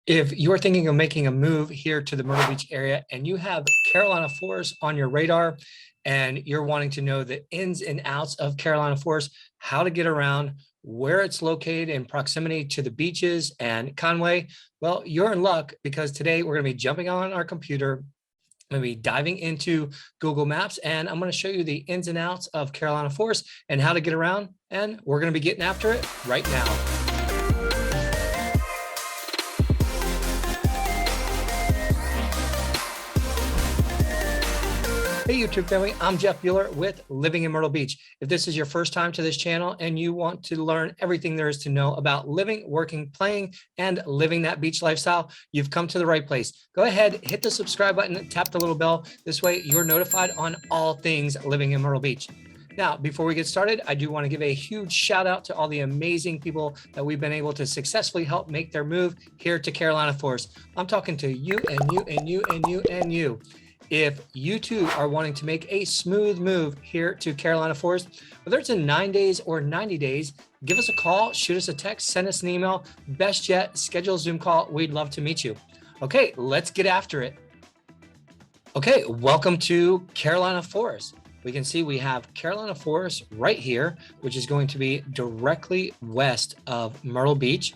If you're thinking of making a move here to the Myrtle Beach area and you have Carolina Forest on your radar and you're wanting to know the ins and outs of Carolina Forest, how to get around, where it's located in proximity to the beaches and Conway, well, you're in luck because today we're going to be jumping on our computer. I'm going to be diving into Google Maps and I'm going to show you the ins and outs of Carolina Forest and how to get around. And we're going to be getting after it right now. Hey YouTube family, I'm Jeff Bueller with Living in Myrtle Beach. If this is your first time to this channel and you want to learn everything there is to know about living, working, playing, and living that beach lifestyle, you've come to the right place. Go ahead, hit the subscribe button, tap the little bell. This way you're notified on all things living in Myrtle Beach. Now, before we get started, I do want to give a huge shout out to all the amazing people that we've been able to successfully help make their move here to Carolina Forest. I'm talking to you and you and you and you and you. If you too are wanting to make a smooth move here to Carolina Forest, whether it's in 9 days or 90 days, give us a call, shoot us a text, send us an email. Best yet, schedule a Zoom call. We'd love to meet you. Okay, let's get after it. Okay, welcome to Carolina Forest. We can see we have Carolina Forest right here, which is going to be directly west of Myrtle Beach.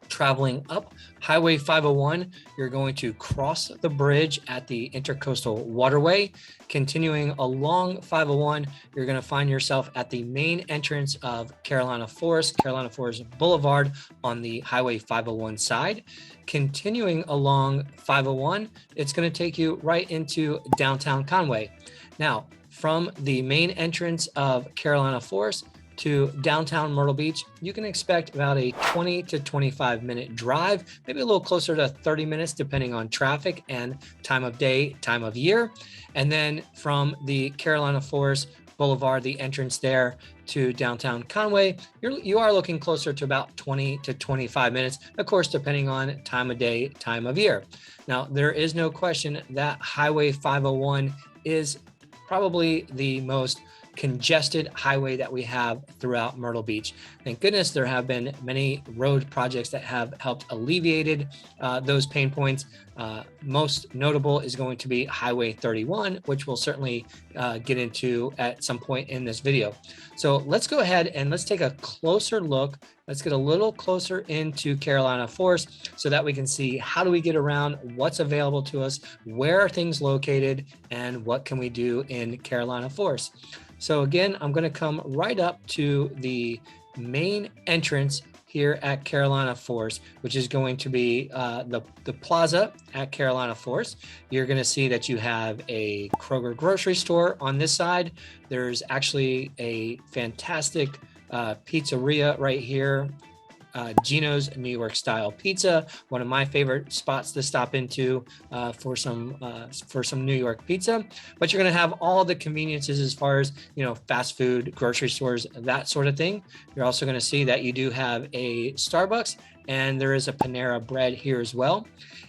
Traveling up Highway 501, you're going to cross the bridge at the Intercoastal Waterway. Continuing along 501, you're going to find yourself at the main entrance of Carolina Forest Boulevard on the Highway 501 side. Continuing along 501, it's going to take you right into downtown Conway. Now, from the main entrance of Carolina Forest to downtown Myrtle Beach, you can expect about a 20 to 25 minute drive, maybe a little closer to 30 minutes, depending on traffic and time of day, time of year. And then from the Carolina Forest Boulevard, the entrance there to downtown Conway, you are looking closer to about 20 to 25 minutes, of course, depending on time of day, time of year. Now, there is no question that Highway 501 is probably the most congested highway that we have throughout Myrtle Beach. Thank goodness there have been many road projects that have helped alleviated those pain points. Most notable is going to be Highway 31, which we'll certainly get into at some point in this video. So let's go ahead and let's take a closer look. Let's get a little closer into Carolina Forest so that we can see how do we get around, what's available to us, where are things located, and what can we do in Carolina Forest. So again, I'm going to come right up to the main entrance here at Carolina Forest, which is going to be the plaza at Carolina Forest. You're going to see that you have a Kroger grocery store on this side. There's actually a fantastic pizzeria right here. Gino's New York style pizza, one of my favorite spots to stop into for some New York pizza. But you're going to have all the conveniences as far as, fast food, grocery stores, that sort of thing. You're also going to see that you do have a Starbucks and there is a Panera Bread here as well.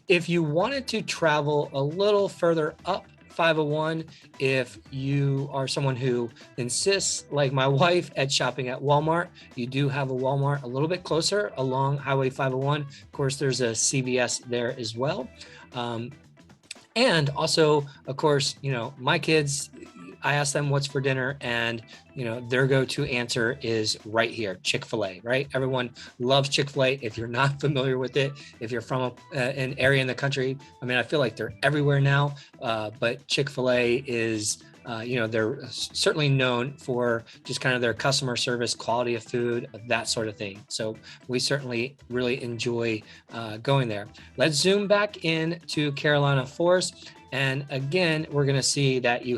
If you wanted to travel a little further up 501, if you are someone who insists, like my wife, at shopping at Walmart, you do have a Walmart a little bit closer along Highway 501. Of course, there's a CVS there as well. And also, of course, my kids, I ask them what's for dinner and, their go-to answer is right here, Chick-fil-A, right? Everyone loves Chick-fil-A. If you're not familiar with it, if you're from an area in the country, I feel like they're everywhere now, but Chick-fil-A is, they're certainly known for just kind of their customer service, quality of food, that sort of thing. So we certainly really enjoy going there. Let's zoom back in to Carolina Forest. And again, we're going to see that we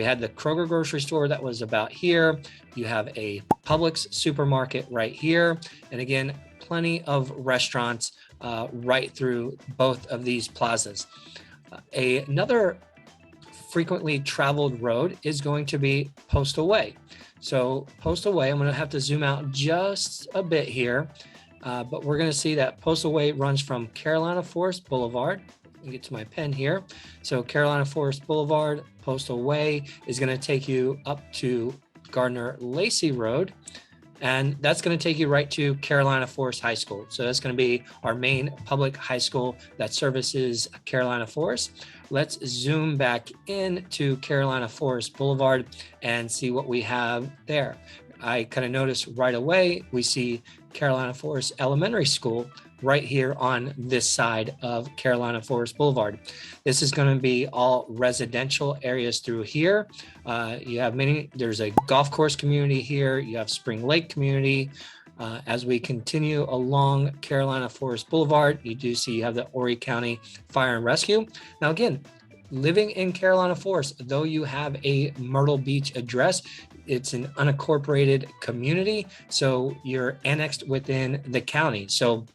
had the Kroger grocery store that was about here. You have a Publix supermarket right here. And again, plenty of restaurants right through both of these plazas. Another frequently traveled road is going to be Postal Way. So Postal Way, I'm going to have to zoom out just a bit here, but we're going to see that Postal Way runs from Carolina Forest Boulevard. Let me get to my pen here. So Carolina Forest Boulevard, Postal Way is going to take you up to Gardner Lacey Road. And that's going to take you right to Carolina Forest High School. So that's going to be our main public high school that services Carolina Forest. Let's zoom back into Carolina Forest Boulevard and see what we have there. I kind of noticed right away, we see Carolina Forest Elementary School right here on this side of Carolina Forest Boulevard. This is going to be all residential areas through here. You have there's a golf course community here. You have Spring Lake community. As we continue along Carolina Forest Boulevard, you do see you have the Horry County Fire and Rescue. Now, again, living in Carolina Forest, though you have a Myrtle Beach address, it's an unincorporated community. So you're annexed within the county. So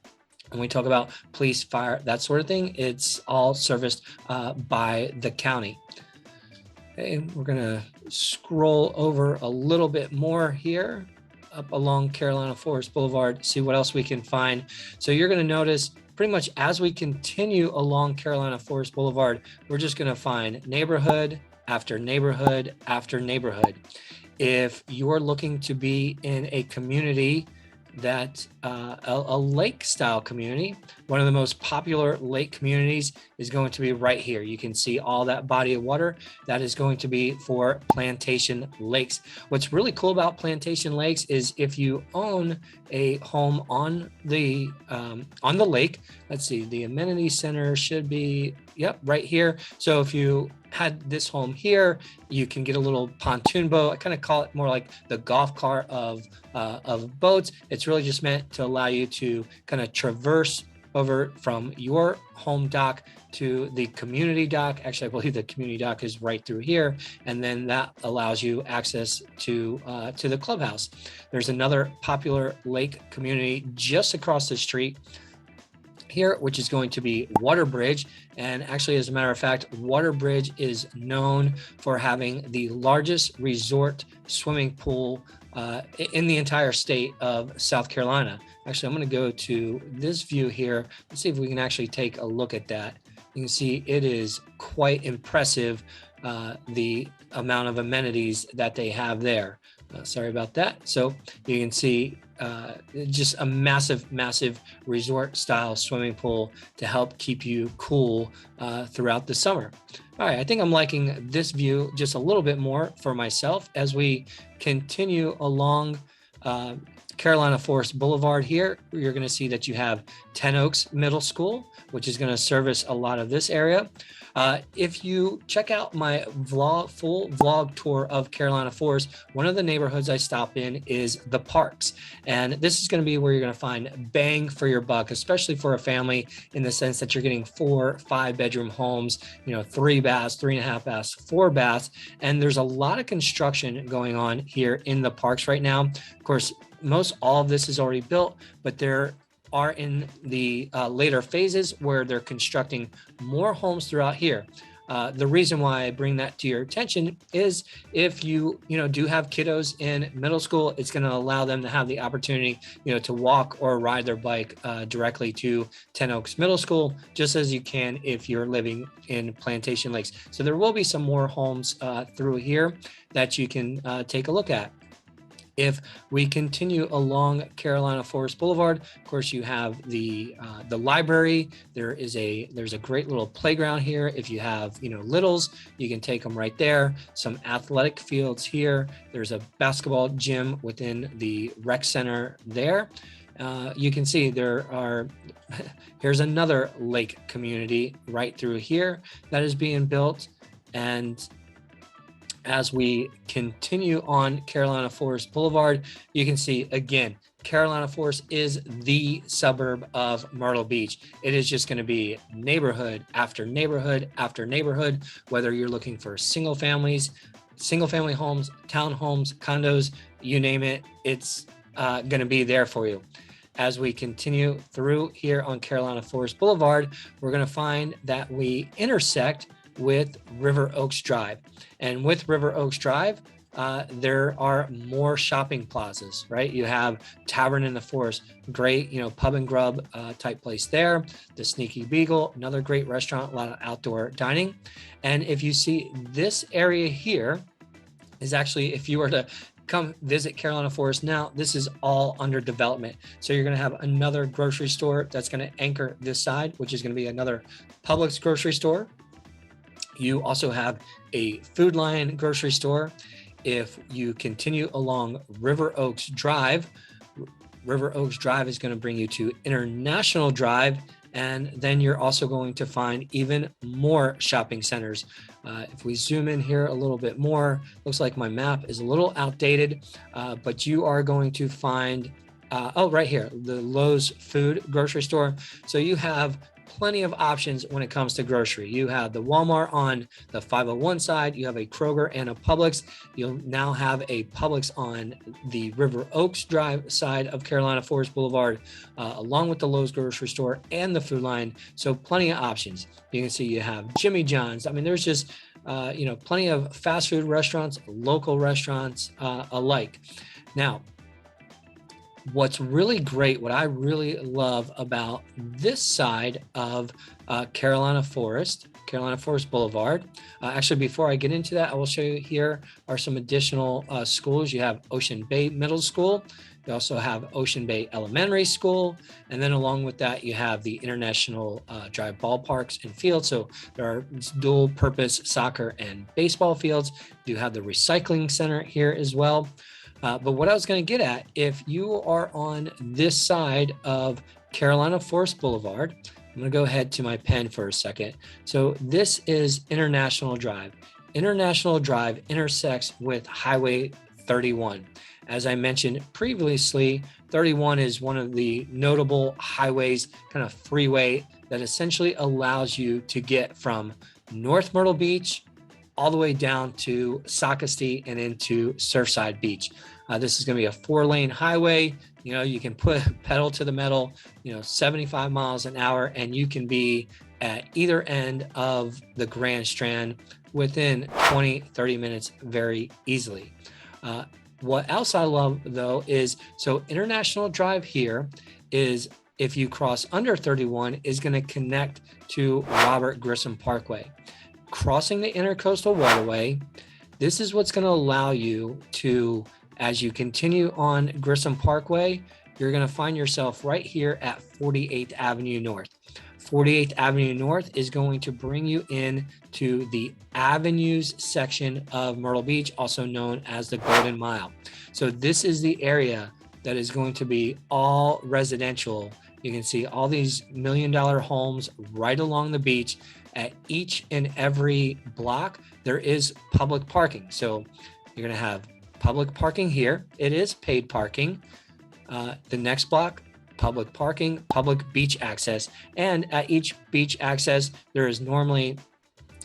when we talk about police, fire, that sort of thing, it's all serviced by the county. Okay, we're going to scroll over a little bit more here up along Carolina Forest Boulevard, see what else we can find. So you're going to notice pretty much as we continue along Carolina Forest Boulevard, we're just going to find neighborhood after neighborhood after neighborhood. If you're looking to be in a community that a lake style community, one of the most popular lake communities is going to be right here. You can see all that body of water. That is going to be for Plantation Lakes. What's really cool about Plantation Lakes is if you own a home on the lake, let's see, the amenity center should be, yep, right here. So if you had this home here, you can get a little pontoon boat. I kind of call it more like the golf cart of boats. It's really just meant to allow you to kind of traverse over from your home dock to the community dock. Actually, I believe the community dock is right through here, and then that allows you access to the clubhouse. There's another popular lake community just across the street here, which is going to be Waterbridge. And actually, as a matter of fact, Waterbridge is known for having the largest resort swimming pool in the entire state of South Carolina. Actually, I'm going to go to this view here. Let's see if we can actually take a look at that. You can see it is quite impressive, the amount of amenities that they have there. Sorry about that. So you can see just a massive resort style swimming pool to help keep you cool throughout the summer. All right, I think I'm liking this view just a little bit more for myself as we continue along Carolina Forest Boulevard here. You're going to see that you have Ten Oaks Middle School, which is going to service a lot of this area. If you check out my full vlog tour of Carolina Forest, one of the neighborhoods I stop in is the Parks. And this is going to be where you're going to find bang for your buck, especially for a family, in the sense that you're getting 4-5 bedroom homes, 3 baths, 3.5 baths, 4 baths. And there's a lot of construction going on here in the Parks right now. Of course, most all of this is already built, but there are in the later phases where they're constructing more homes throughout here. The reason why I bring that to your attention is if you do have kiddos in middle school, it's going to allow them to have the opportunity to walk or ride their bike directly to Ten Oaks Middle School, just as you can if you're living in Plantation Lakes. So there will be some more homes through here that you can take a look at. If we continue along Carolina Forest Boulevard, of course, you have the library. There's a great little playground here. If you have littles, you can take them right there. Some athletic fields here. There's a basketball gym within the rec center there. You can see here's another lake community right through here that is being built. And as we continue on Carolina Forest Boulevard, you can see, again, Carolina Forest is the suburb of Myrtle Beach. It is just going to be neighborhood after neighborhood after neighborhood, whether you're looking for single family homes, townhomes, condos, you name it, it's going to be there for you. As we continue through here on Carolina Forest Boulevard, we're going to find that we intersect with River Oaks Drive. And with River Oaks Drive, there are more shopping plazas, right? You have Tavern in the Forest, great, pub and grub type place there. The Sneaky Beagle, another great restaurant, a lot of outdoor dining. And if you see this area here is actually, if you were to come visit Carolina Forest. Now, this is all under development. So you're going to have another grocery store that's going to anchor this side, which is going to be another Publix grocery store. You also have a Food Lion grocery store. If you continue along River Oaks Drive, River Oaks Drive is going to bring you to International Drive. And then you're also going to find even more shopping centers. If we zoom in here a little bit more, looks like my map is a little outdated, but you are going to find, right here, the Lowe's Food grocery store. So you have plenty of options when it comes to grocery. You have the Walmart on the 501 side, you have a Kroger and a Publix. You'll now have a Publix on the River Oaks Drive side of Carolina Forest Boulevard, along with the Lowe's grocery store and the Food Lion. So plenty of options. You can see you have Jimmy John's. I mean, there's just, plenty of fast food restaurants, local restaurants alike. Now, what's really great, what I really love about this side of Carolina Forest Boulevard. Actually, before I get into that, I will show you here are some additional schools. You have Ocean Bay Middle School. You also have Ocean Bay Elementary School. And then along with that, you have the International Drive ballparks and fields. So there are dual purpose soccer and baseball fields. You have the recycling center here as well. But what I was going to get at, if you are on this side of Carolina Forest Boulevard, I'm going to go ahead to my pen for a second. So this is International Drive. International Drive intersects with Highway 31. As I mentioned previously, 31 is one of the notable highways, kind of freeway that essentially allows you to get from North Myrtle Beach all the way down to Socastee and into Surfside Beach. This is going to be a 4-lane highway. You can put pedal to the metal, 75 miles an hour, and you can be at either end of the Grand Strand within 20, 30 minutes very easily. What else I love though is, so International Drive here is, if you cross under 31, is going to connect to Robert Grissom Parkway. Crossing the Intercoastal Waterway, this is what's going to allow you to, as you continue on Grissom Parkway, you're going to find yourself right here at 48th Avenue North. 48th Avenue North is going to bring you in to the Avenues section of Myrtle Beach, also known as the Golden Mile. So this is the area that is going to be all residential. You can see all these $1 million homes right along the beach. At each and every block, there is public parking. So you're going to have public parking here. It is paid parking. The next block, public parking, public beach access. And at each beach access, there is normally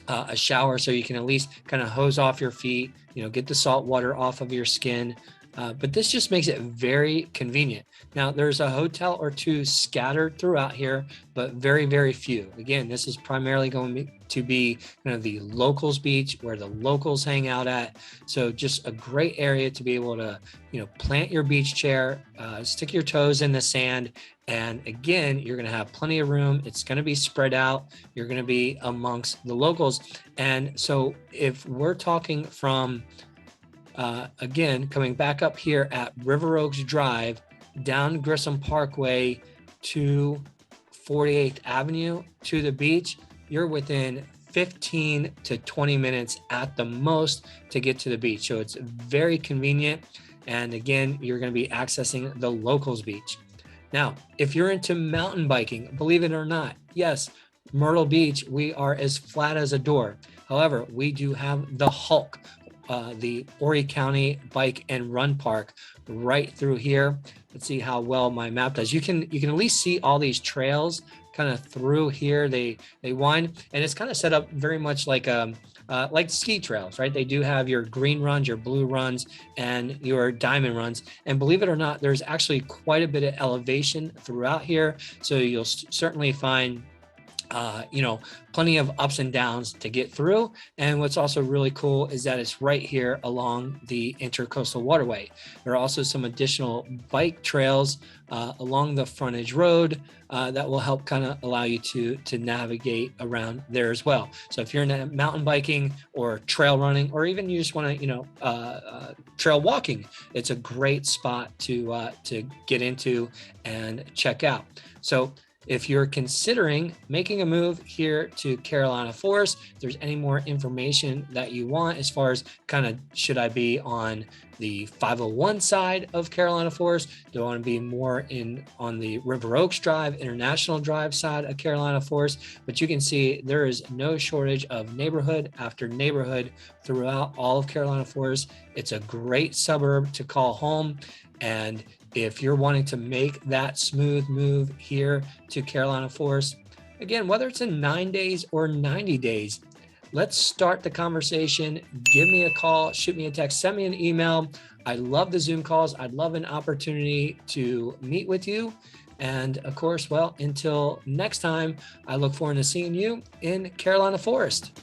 a shower, so you can at least kind of hose off your feet, get the salt water off of your skin. But this just makes it very convenient. Now, there's a hotel or two scattered throughout here, but very, very few. Again, this is primarily going to be the locals beach where the locals hang out at. So just a great area to be able to, plant your beach chair, stick your toes in the sand. And again, you're going to have plenty of room. It's going to be spread out. You're going to be amongst the locals. And so if we're talking from again, coming back up here at River Oaks Drive, down Grissom Parkway to 48th Avenue to the beach, you're within 15 to 20 minutes at the most to get to the beach. So it's very convenient. And again, you're going to be accessing the locals beach. Now, if you're into mountain biking, believe it or not, yes, Myrtle Beach, we are as flat as a door. However, we do have the Hulk, the Horry County Bike and Run Park right through here. Let's see how well my map does. You can at least see all these trails kind of through here. They wind, and it's kind of set up very much like ski trails, right? They do have your green runs, your blue runs, and your diamond runs. And believe it or not, there's actually quite a bit of elevation throughout here. So you'll certainly find plenty of ups and downs to get through. And what's also really cool is that it's right here along the Intercoastal Waterway. There are also some additional bike trails along the frontage road that will help kind of allow you to navigate around there as well. So if you're into mountain biking or trail running, or even you just want to, trail walking, it's a great spot to get into and check out. So if you're considering making a move here to Carolina Forest, if there's any more information that you want as far as kind of, should I be on the 501 side of Carolina Forest? Do I want to be more on the River Oaks Drive, International Drive side of Carolina Forest? But you can see there is no shortage of neighborhood after neighborhood throughout all of Carolina Forest. It's a great suburb to call home. And if you're wanting to make that smooth move here to Carolina Forest, again, whether it's in 9 days or 90 days, let's start the conversation. Give me a call, shoot me a text, send me an email. I love the Zoom calls. I'd love an opportunity to meet with you. And of course, well, until next time, I look forward to seeing you in Carolina Forest.